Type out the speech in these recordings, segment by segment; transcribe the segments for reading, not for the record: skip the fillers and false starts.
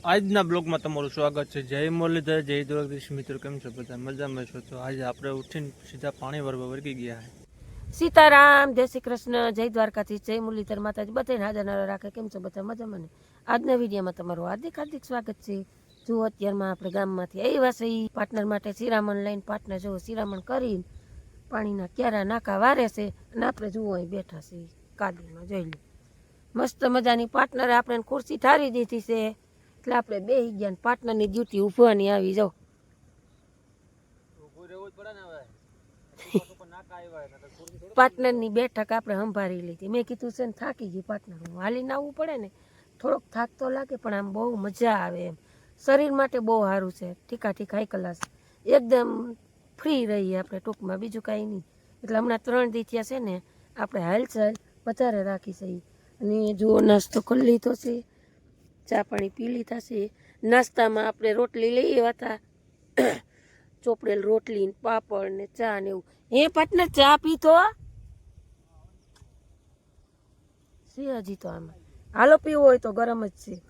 આજના બ્લોગમાં તમારું સ્વાગત છે. જય મુરલીધર, જય દ્વારકાધીશ. મિત્રો કેમ છો? બધા મજામાં છો? તો આજે આપણે ઉઠીને સીધા પાણી ભરવા વળગી ગયા છે. સીતારામ, જય શ્રી કૃષ્ણ, જય દ્વારકાધીશ, જય મુરલીધર માતાજી બધાને હાજર નારા રાખે. કેમ છો બધા મજામાં ને? આજના વિડીયોમાં તમારું હાર્દિક હાર્દિક સ્વાગત છે. જો અત્યારમાં આપણે ગામમાંથી આવ્યા છે પાર્ટનર માટે શિરામણ લઈને. પાર્ટનર જો શિરામણ કરીને પાણીના ક્યારા નાકા વારે છે અને આપણે જુઓ અહીં બેઠા છીએ કાદીમાં. જોઈ લો મસ્ત મજાની પાર્ટનરે આપણે ખુરશી ઠારી દીધી છે એટલે આપણે બેસી ગયા. પાર્ટનરની ડ્યુટી ઊભવાની આવી જાઓ. પાર્ટનરની બેઠક આપણે સંભાળી લીધી. મેં કીધું છે ને થાકી ગઈ પાર્ટનર, હું હાલીને આવવું પડે ને, થોડોક થાક તો લાગે પણ આમ બહુ મજા આવે એમ. શરીર માટે બહુ સારું છે. ઠીકા ઠીક હાઈ ક્લાસ એકદમ ફ્રી રહીએ આપણે ટૂંકમાં, બીજું કાંઈ નહીં. એટલે હમણાં 3 દી થયા છે ને આપણે હાલચાલ વધારે રાખી છે. અને જુઓ નાસ્તો કરી લીધો છે, ચા પાણી પી લીધા છે. નાસ્તામાં આપણે રોટલી લઈ આવ્યા હતા, ચોપડેલ રોટલી ને પાપડ ને ચા ને એવું. હે પાર્ટનર ચા પીતો છે હજી તો આમાં? હાલો પીવો હોય તો ગરમ જ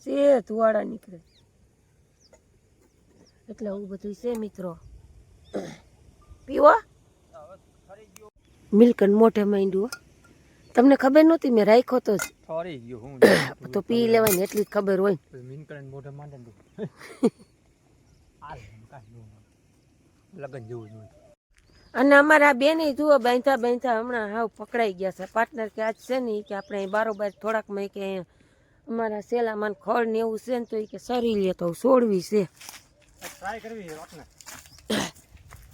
છે ધુવાડા નીકળે એટલે આવું બધું છે મિત્રો. પીવો મિલ્કન મોઢે માંડ્યું. તમને ખબર નહોતી, મેં રાખ્યો તો જ તો પી લેવાની એટલી જ ખબર હોય. અને અમારા બેન જુઓ બાંધા બાંધા હમણાં હાવ પકડાઈ ગયા છે. પાર્ટનર કે આજ છે ને કે આપણે બારોબાર થોડાક મેં કે અમારા સેલામાં ખડ ને એવું છે ને તો એ કે સરી લે તો છોડવી છે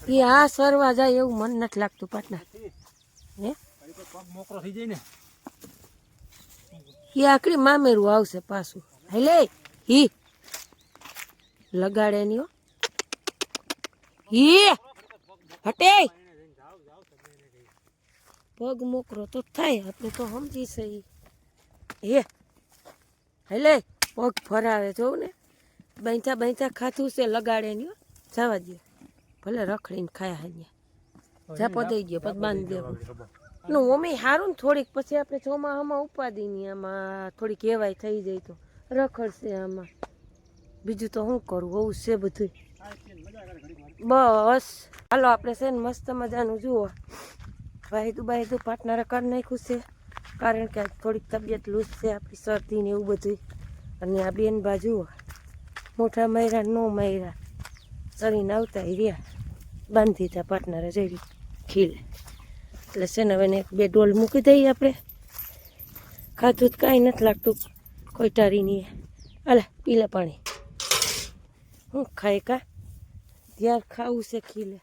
એ આ સરવા જાય એવું મન નથી લાગતું પાર્ટનર. હે મોકરો થઈ જાય ને એ આકડી મામેરું આવશે પાછું. હેલે હી લગાડે ની હી હટે પગ મોકરો તો થાય, આપણે તો સમજી સહી. હે હેલે પગ ફરાવે જોઉં ને, બાંધા બાંધા ખાધું છે લગાડે ની. જવા દે ભલે રખડીને ખાયા હન્યા જાપો દઈ ગયો પછી બાંધી દેવું નું મમ્મી સારું ને. થોડીક પછી આપણે ચોમાસામાં ઉપાદીની આમાં થોડીક કહેવાય થઈ જાય તો રખડશે આમાં. બીજું તો શું કરું, હોવું છે બધું. બસ હાલો આપણે છે ને મસ્ત મજાનું જુઓ વાયદું બાયદું પાર્ટનરે કરી નાખ્યું છે, કારણ કે થોડીક તબિયત લૂઝ છે આપણી, શરદી ને એવું બધું. અને આ બેન બાજુ મોટા માયરા નો માયરા શરીને આવતા રહ્યા બાંધી દીધા પાર્ટનરે જઈ ખીલે. એટલે છે ને હવે 1-2 ડોલ મૂકી દઈએ આપણે. ખાધું જ કાંઈ નથી લાગતું કોઈ ટારી નહીં. અલે પીલે પાણી હું ખાય કા ત્યાર ખાવું છે ખીલે.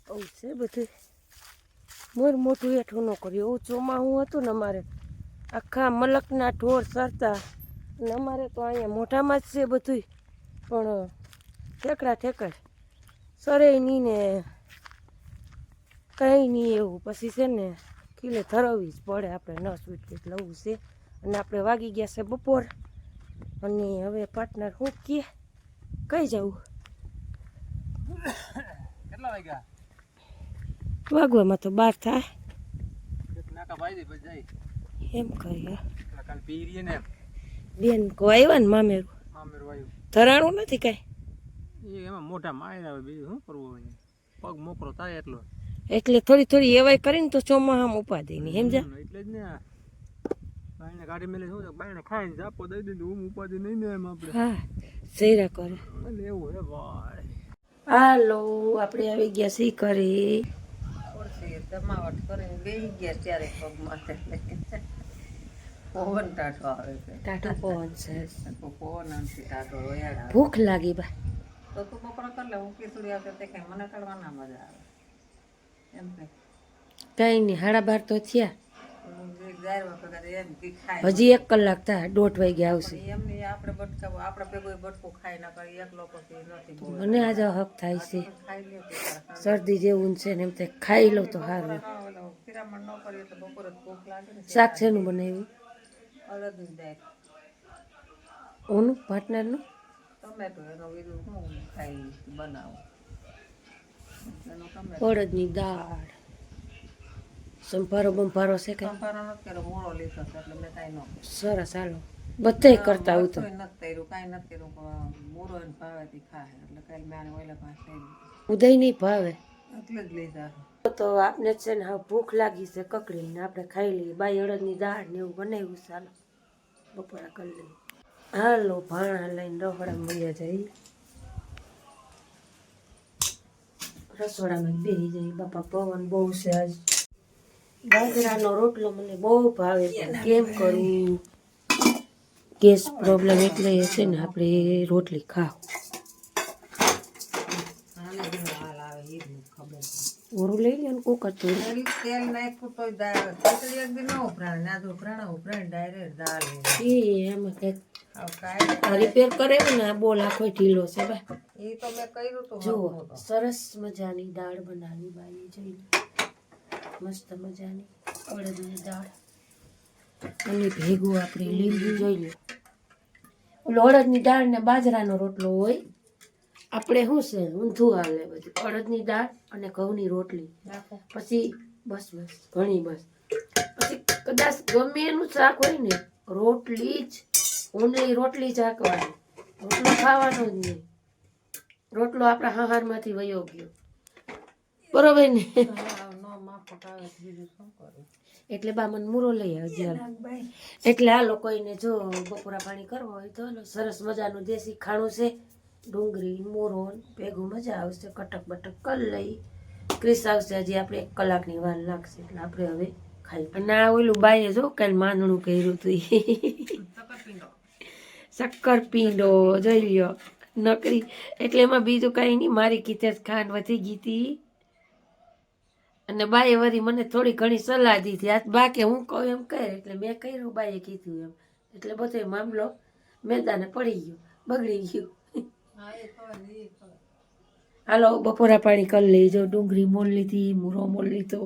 આવું છે બધું. મોર મોટું હેઠું ન કર્યું. એવું ચોમાસું હતું ને અમારે આખા મલકના ઢોર સરતા, અને અમારે તો અહીંયા મોઢામાં જ છે બધું, પણ ઠેકડા ઠેકડ સરે નહીં ને કંઈ નહીં એવું. પછી છે ને ખીલે ધરવવી જ પડે આપણે, ન છૂટકે એટલે આવું છે. અને આપણે વાગી ગયા છે બપોર. અને હવે પાર્ટનર શું કહે કઈ જવું? કેટલા વાગ્યા? વાગવામાં તો 12 થાય નાકા ભાઈ દે પછી જાય એમ કરીએ. કાલ પી રહીએ ને બેન કો આવ્યા ને મામેરું વાયુ ધરાણું નથી કાંઈ. એ એમાં મોટા માય આવે, બીજું શું કરવું હોય, પગ મોકરો થાય એટલો. એટલે થોડી થોડી એવાય કરીને તો ચોમાસામાં ઉપાધિ નહીં સમજ્યા. એટલે જ ને બાયને ગાડી મેલે શું બાયને ખાઈને જાપો દઈ દીધું, હું ઉપાધિ નહીં ને એમ આપણે. હા સૈરા કરે એટલે એવું હે ભાઈ. હાલો આપણે આવી ગયા સી કરી જમાવટ કરીને બેસી ગયા ત્યારે પગ માથે પવન ટાઢો આવે છે. ટાઢો પવન છે, પવન આમથી ટાઢો રોયાડા. ભૂખ લાગી બા તો તું બપોર કર લે, હું ખીચડી આવતે તે કઈ મને તળવાના મજા આવે એમ કઈ. કઈ નહીં 12:30 તો થયા, હું જે જાય વખત એમ કી ખાય હજી 1 કલાક થાય, 1:30 વાગે આવશે. એમની આપણે બટકા આપણે ભેગું બટકું ખાઈ ના કરી એકલો પછી નથી બોલ મને આજે હક થાય છે, ખાઈ લે શરદી જેવું છે ને એમ તે ખાઈ લો તો સારું. શિરામણ ન કરીએ તો બપોરે ભૂખ લાગે ને. શાક શેનું બનાવ્યું? અડદની દાળ ઓનું પાર્ટનરનું ટમેટો એનો બીજું હું ખાઈ બનાવું એનું ટમેટો. અડદની દાળ સંભારો બંભારો છે કે? સંભારો નથી કર્યો, મોળો લીધો છે એટલે મેં કાંઈ ન. સરસ હાલો. બધાય કરતા આવું તો તોય નથી કર્યું કાંઈ નથી કર્યું મૂરો ને ભાવેથી ખાય એટલે કાંઈ મેં ઓલા પાસે થઈ ઉદય નહીં ભાવે એટલે જ લીધા તો આપને છે ને હવે ભૂખ લાગી છે કકડીને આપણે ખાઈ લઈએ બાઈ અડદની દાળ ને એવું બનાવ્યું ચાલો બપોરા કરી લઈએ હાલો ભાણા લઈને રસોડામાં મળ્યા જાય રસોડામાં બેસી જાય બાપા પવન બહુ છે આજ બાજરાનો રોટલો મને બહુ ભાવે પણ કેમ કરું ગેસ પ્રોબ્લેમ એટલે છે ને આપણે રોટલી ખાવ હાલ આવે એ જ નથી ખબર ઓરું લઈ લે ને કુકર થોડું તેલ નાખ્યું તો દાળ ખીચડી એક દી ન ઉભરાણે નાદુ ઉભરાણે ડાયરેક્ટ દાળ એમાં કંઈક કાંઈ રિપેર કરે ને આ બોલ આખો ઢીલો છે બા એ તો મેં કર્યું તો જુઓ સરસ મજાની દાળ બનાવી બાઈએ જોઈ મસ્ત મજાની અડદની દાળ અને ભેગું આપણે લીંબુ જોઈ લો ઓલો અડદની દાળ ને બાજરાનો રોટલો હોય આપણે શું છે ઊંધું હાલે બધું અડદની દાળ અને ઘઉંની રોટલી પછી બસ ઘણી બસ પછી કદાચ ગમે એનું શાક હોય ને રોટલી જ ઓનલી રોટલી જ હાંકવાની રોટલો ખાવાનો જ નહીં રોટલો આપણા હાહારમાંથી વયો ગયો બરોબર ને એટલે બા મને મૂરો લઈ આવજે એટલે આ લોકો એને જો બપોરા પાણી કરવો હોય તો હાલો સરસ મજાનું દેશી ખાણું છે ડુંગળી મોરો ભેગું મજા આવશે કટક બટક કરી લઈ ક્રિસ આવશે હજી આપણે 1 કલાકની વાર લાગશે એટલે આપણે હવે ખાઈ અને આ ઓલું બાઈએ જો કાલે માંદણું કર્યું હતું શક્કર પીંડો જોઈ લ્યો નકરી એટલે એમાં બીજું કાંઈ નહીં મારી કીધે ખાંડ વધી ગઈ હતી અને બાએ વળી મને થોડી ઘણી સલાહ દીધી આ બા કે હું કહું એમ કહે એટલે મેં કર્યું બાએ કીધું એમ એટલે બધો મામલો મેદાને પડી ગયો બગડી ગયું હાલો બપોરા પાણી કરી લેજો ડુંગળી મોલ લીધી મૂરો મોલ લીધો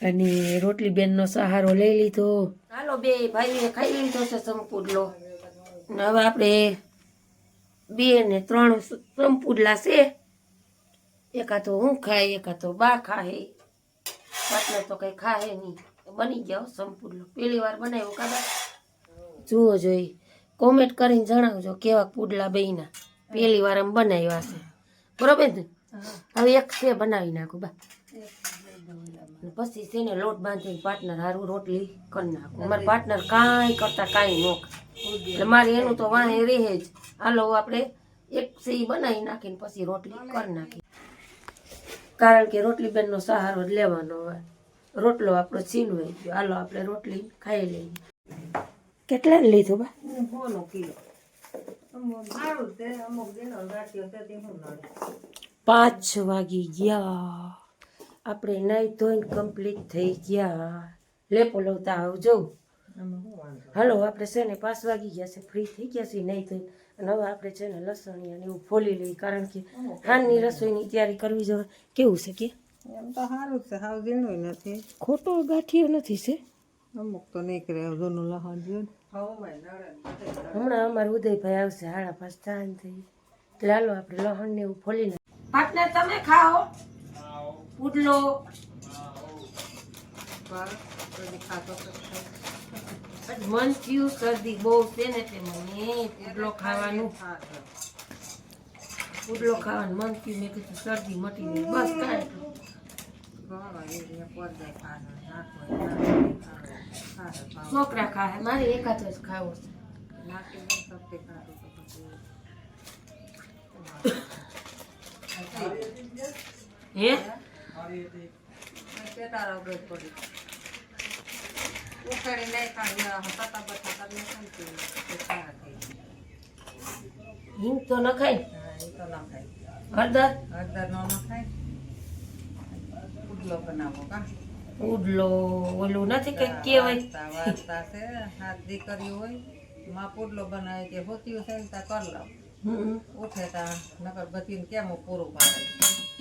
અને રોટલી બેનનો સહારો લઈ લીધો હાલો બે ભાઈએ ખાઈ લીધો છે સંપૂડલો ને હવે આપણે 2 ને 3 સંપૂડલા છે એકાતો હું ખાય એકાતો બા ખાય પાટલે તો કઈ ખાય નહીં બની ગયો સંપૂર્ણ પહેલી વાર બનાવ્યો કાબા જુઓ જોઈ કોમેન્ટ કરીને જણાવજો કેવા પુડલા બન્યા પહેલી વાર આમ બનાવ્યા છે બરોબર ને હવે એક છે બનાવી નાખું બા પછી છે ને લોટ બાંધીને પાર્ટનર હારું રોટલી કરી નાખું મારા પાર્ટનર કાંઈ કરતા કાંઈ નો એટલે મારે એનું તો વાહે રહે જ હાલો આપણે એક સી બનાવી નાખીને પછી રોટલી કરી નાખી કારણ કે રોટલી બેનનો સહારો જ લેવાનો હોય રોટલો આપણો છીનવાઈ ગયો હાલો આપણે રોટલી ખાઈ લઈએ કેટલા લીધું બા 1 કિલો સારું છે અમુક દિનો રાખ્યો છે તે હું નડે 5 વાગી ગયા આપણે નાઈ ધોઈને કમ્પ્લીટ થઈ ગયા લેપો લવતા આવજો હાલો આપણે છે ને 5 વાગી ગયા છે ફ્રી થઈ ગયા છે નહીં ધોઈને અને હવે આપણે છે ને લસણિયા ને એવું ફોલી લઈએ કારણ કે હાનની રસોઈની તૈયારી કરવી જોઈએ કેવું છે કે એમ તો સારું છે હાવ ઝીણું નથી ખોટો ગાંઠિયો નથી છે અમુક તો નીકળે જૂનું લહણ જોયું હમણાં અમારે ઉદયભાઈ આવશે 5:30 ટાઈમ થઈ એટલે હાલો આપણે લહણ ને એવું ફોલી લઈએ પાટનર તમે ખાઓ પુડલો મન થયું શરદી બહુ છે ને એટલે મને પુડલો ખાવાનું પુડલો ખાવાનું મન થયું મેં કીધું શરદી મટી ગઈ બસ કાંઈ છોકરા ખાય મારે એકાદ જ ખાવો છે હે હિંગ તો ન ખાય હળદર ઉડલો ઓલું નથી કઈ કેવાય વાર્તા છે હાથ દીકરી હોય માં પુડલો બનાવે કે હોતીયું છે ને તા કર લાવ ઉઠે તા નકર બધી કેમ પૂરું પાડે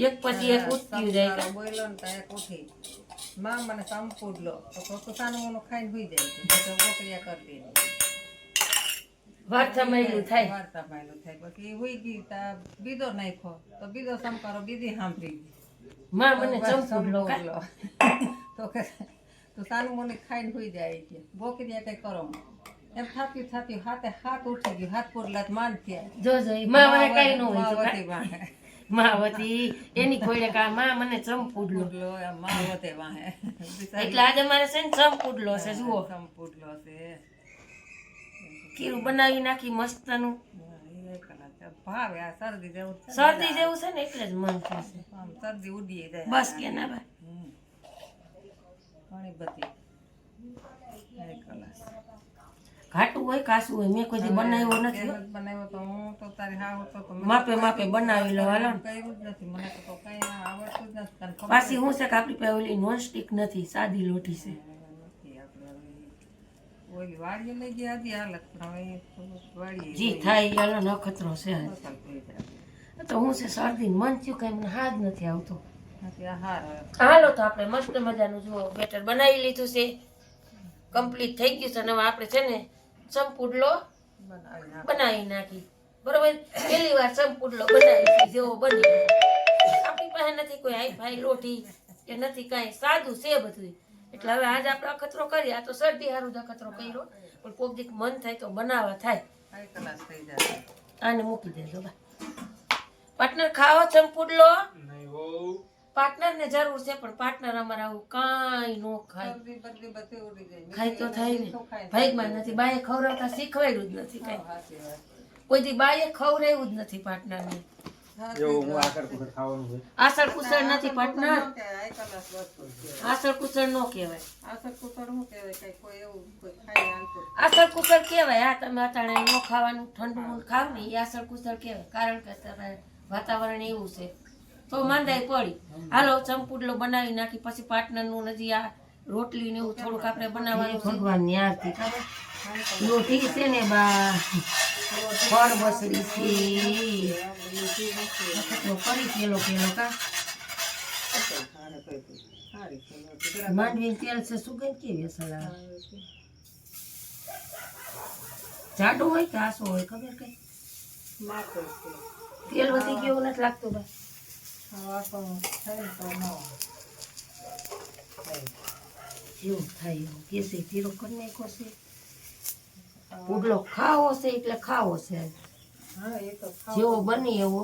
એક પછી એક ઉઠ્યું જાય કે બોયલો ને તા એક ઉઠી માં મને સમ પુડલો તો સાનું ઓનું ખાઈને હુઈ જાય તો બોકરિયા કરી દે વાર્તા માયલું થાય પછી હુઈ ગઈ તા બીજો નાખ્યો તો બીજો સંકારો બીજી સાંભળી માં મને ચંપુડલો તો કે તો સાનું મને ખાઈને હુઈ જાય કે બોકરિયા કઈ કરો એમ થાકી થાકી હાથ ઉઠી ગયું, હાથ પોડલા માન થયા. જો માં મને કઈ ન હોય તો માવતી વાહે. માવતી એની કોઈને કા માં મને ચંપુડલો પુડલો એમ માવતે વાહે. એટલે આજે મારે છે ને ચંપુડલો છે જુઓ પુડલો છે. ખીરું બનાવી નાખી મસ્તનું એ કલાક ભાવે આ શરદી જેવું છે. શરદી જેવું છે ને એટલે જ મન થશે આમ શરદી ઉડી જાય. બસ કે ના ભાઈ ઘણી બધી એક કલાક ઘાટું હોય કાસું હોય મેં કોઈ દી બનાવ્યો નથી હો. બનાવ્યો તો હું તો તારી હાવ તો માપે માપે બનાવી લો હાલો ને. કર્યું જ નથી. મને તો કઈ આવડતું જ નથી. તને ખબર પાછી હું છે કે આપણી પાસે ઓલી નોનસ્ટિક નથી સાદી લોટી છે નથી આપણે ઓલી વાડીએ લઈ ગયા હતી હાલત પણ હવે થોડુંક વાડીએ જી થાય એ હાલો નખતરો છે આજ. ફસલ થઈ જાય. તો હું છે શરદી મન થયું કઈ મને હાથ નથી આવતો નથી આ હાર હવે. હાલો તો આપણે મસ્ત મજાનું જુઓ બેટર બનાવી લીધું છે કમ્પ્લીટ થઈ ગયું છે અને હવે આપણે છે ને ચંપુડલો બનાવી નાખ. બનાવી નાખી બરોબર પહેલી વાર ચંપુડલો બનાવી જેવો બની આપણી પાસે નથી કોઈ હાઈ ફાઈ લોટી કે નથી કાંઈ સાદું છે બધું એટલે હવે આજ આપણે અખતરો કરીએ આ તો શરદી હારું જ અખતરો કર્યો પણ કોક દીક મન થાય તો બનાવવા થાય આ કલાક થઈ જાય. આને મૂકી દેજો બા પાર્ટનર ખાઓ ચંપુડલો પાર્ટનર ને જરૂર છે પણ પાર્ટનર અમારે આવું કાંઈ નો ખાય શરદી બરદી બધી ઉડી જાય. ખાય તો થાય ને ભાઈમાં નથી બાએ ખવડાવતા શીખવાડ્યું જ નથી કાંઈ સાચી વાત. કોઈ દી બાએ ખવડાવ્યું જ નથી પાર્ટનરને આસળ કુસળ નથી પાર્ટનર આ કલાક વસ્તુ છે. આસળ કુસળ નો કહેવાય આ સકુતર શું કહેવાય? કઈ કોઈ એવું કોઈ ખાઈ આનતું આસળ કુસળ કહેવાય આ તમે અટાણે નો ખાવાનું ઠંડુ ખાવ ને એ આસળ કુસળ કહેવાય કારણ કે અત્યારે વાતાવરણ એવું છે તો માંદાઈ પડી હાલો ચંપુડલો બનાવી નાખી પછી પાર્ટનર નું હજી આ રોટલી ને એવું થોડુંક આપણે બનાવવાનું ભગવાન ની આરતી રોટી છે ને બા ફળ બસડી છે તો કરી પેલો પેલો કા માંડવી તેલ છે સુગંધ કેવી અસલ આવે જાડું હોય કે આસો હોય ખબર કઈ માથું છે. તેલ વધી ગયું નથી લાગતું ભાઈ આ તો થાય ને તો ન થાય. જેવું થાય એવું કેસી પીરો કરી નાખ્યો છે પુડલો ખાવો છે એટલે ખાવો છે હા એ તો જેવો બને એવો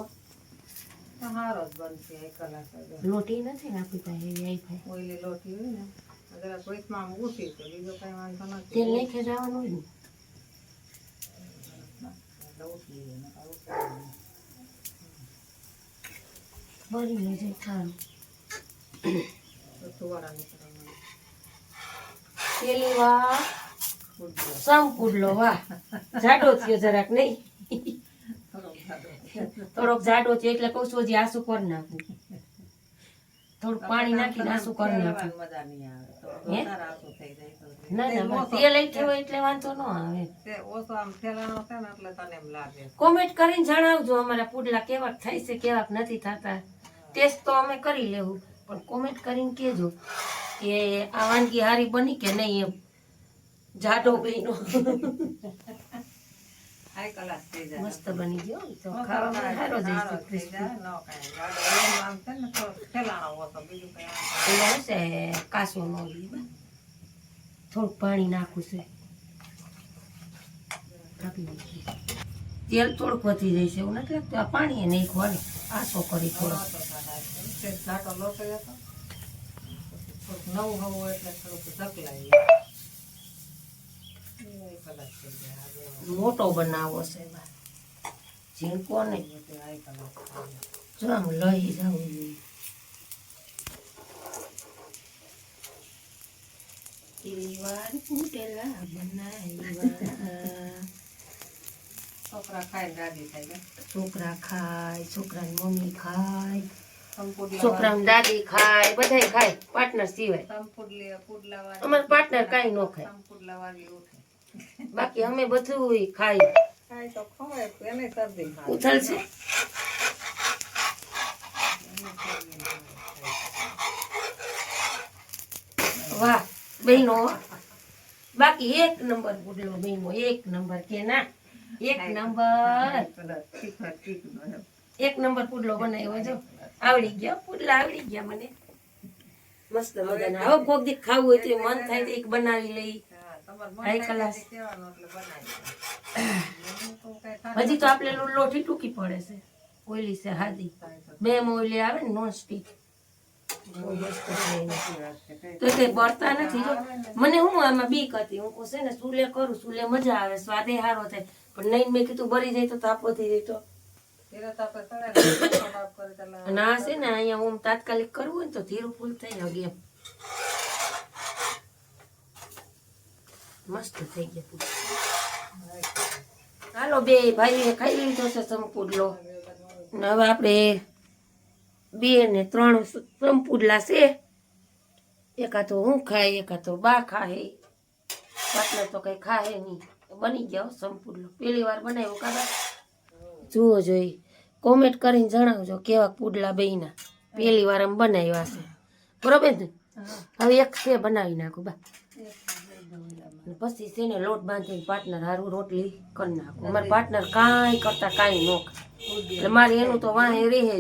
સારો જ બનશે. એક કલાક જ. લોટી નથી ને આપણી પાસે એવી આઈ ફાઈ ઓઈલી લોટી હોય ને જરા કોઈકમાં ઉઠી તો બીજો કઈ વાંધો નથી. તેલ નાખી જવાનું હોય ને એટલે ઉઠી જાય ને કાંઈ ઉઠાય નહીં. બરી ન જાય ખાવાનું તો સુવાળા નીકળવાનું. પેલી વાર ઉઠજો. સમ પુડલો વાહ જાડો થયો જરાક નહીં થોડોક ખાધો. થોડોક જાડો થયો એટલે કહું છું હજી આસુ કરી નાખું થોડુંક પાણી નાખીને આસુ કરી નાખું મજા નહીં આવે. તો હે? વધારે આસું થઈ જાય તો. ના ના બસ તેલ લઈ હોય એટલે વાંધો ન આવે તે ઓછો આમ થેલાનો છે ને એટલે તને એમ લાગે. કોમેન્ટ કરીને જણાવજો અમારા પુડલા કેવાક થાય છે કેવાક નથી થતા ટેસ્ટ તો અમે કરી લેવું પણ કોમેન્ટ કરીને કહેજો કે આ વાનગી હારી બની કે નહીં એમ જાડો બન્યો હાઈ કલાક થઈ જાય. મસ્ત બની ગયો ઈ તો ખાવામાં સારો જ સારો છે થઈ જાય. ન કાંઈ ગાડો એમ આમ છે ને તો થેલાનો ઓછો બીજું કઈ વાંધો એમાં શું છે કાસો નો થોડુંક પાણી નાખું છે નાખી નાખી. તેલ થોડુંક વધી જાય છે એવું નથી લાગતું આ પાણી એ નાખવાનું આસો કરી થોડો નહોતો થાય. તે ઘાટો લોટો હતો. થોડુંક નવું હવું હોય એટલે થોડુંક ઢકલાય. એક કલાક થઈ જાય. આ જો મોટો બનાવો છે બા ઝીણકો નહીં તે હાઈ કલાક થઈ જાય. જો આમ લઈ જવું જોઈએ એવી વાર પૂટેલા બનાવ્યા છોકરા ખાઈને રાજી થાય ને. છોકરા ખાય છોકરાની મમ્મી ખાય સંપુડલા છોકરાની દાદી ખાય બધાય ખાય પાર્ટનર સિવાય પુડલા વાળી અમાર પાર્ટનર કાંઈ ન ખાય સંપુડલા વાળી ઉઠે. બાકી અમે બધું ખાય ખાય તો ખવાય તો એને શરદી થાય. ઉથલ છે વાહ બહેનો બાકી એક નંબર પુડલો બહેનો એક નંબર કે ના એક નંબર એક નંબર પુડલો બનાવ્યો જો આવડી ગયો પુડલા આવડી ગયા મને મસ્ત મજાના હવે કોક દી ખાવું હોય તો મન થાય તો એક બનાવી લઈ હાઈ ક્લાસ કહેવાનું એટલે બનાવી હજી તો આપણે લોટી ટૂંકી પડે છે ઓઈલી છે હાદી બે ઓઈલી આવે ને નોન સ્ટીક તો તે બળતા નથી જો મને હું આમાં બીક હતી હું કહું છે ને સુલે કરું સુલે મજા આવે સ્વાદે સારો થાય પણ નહીં મેં કીધું બળી જાય તો તાપ વધી જાય તો અને આ છે ને અહીંયા ઓમ તાત્કાલિક કરવું હોય ને તો ધીરું ફૂલ થઈ લાગે એમ મસ્ત થઈ ગયા હાલો બે ભાઈ ખાઈ લીધો છે સંપુડલો ને હવે આપણે 2 ને 3 સંપુડલા છે એકાતો હું ખાય એકાતો બા ખાય પાટલા તો કઈ ખાય નહીં બની ગયા સંપુડલો પહેલી વાર બનાવ્યો કાકા જુઓ જોઈ કોમેન્ટ કરીને જણાવજો કેવા પુડલા બન્યા પહેલી વાર આમ બનાવ્યા છે બરોબર ને હવે એક છે બનાવી નાખું બા પછી છે ને લોટ બાંધીને પાર્ટનર હારું રોટલી કરી નાખું મારા પાર્ટનર કાંઈ કરતા કાંઈ ન ખાય એટલે મારે એનું તો વાંહે રહે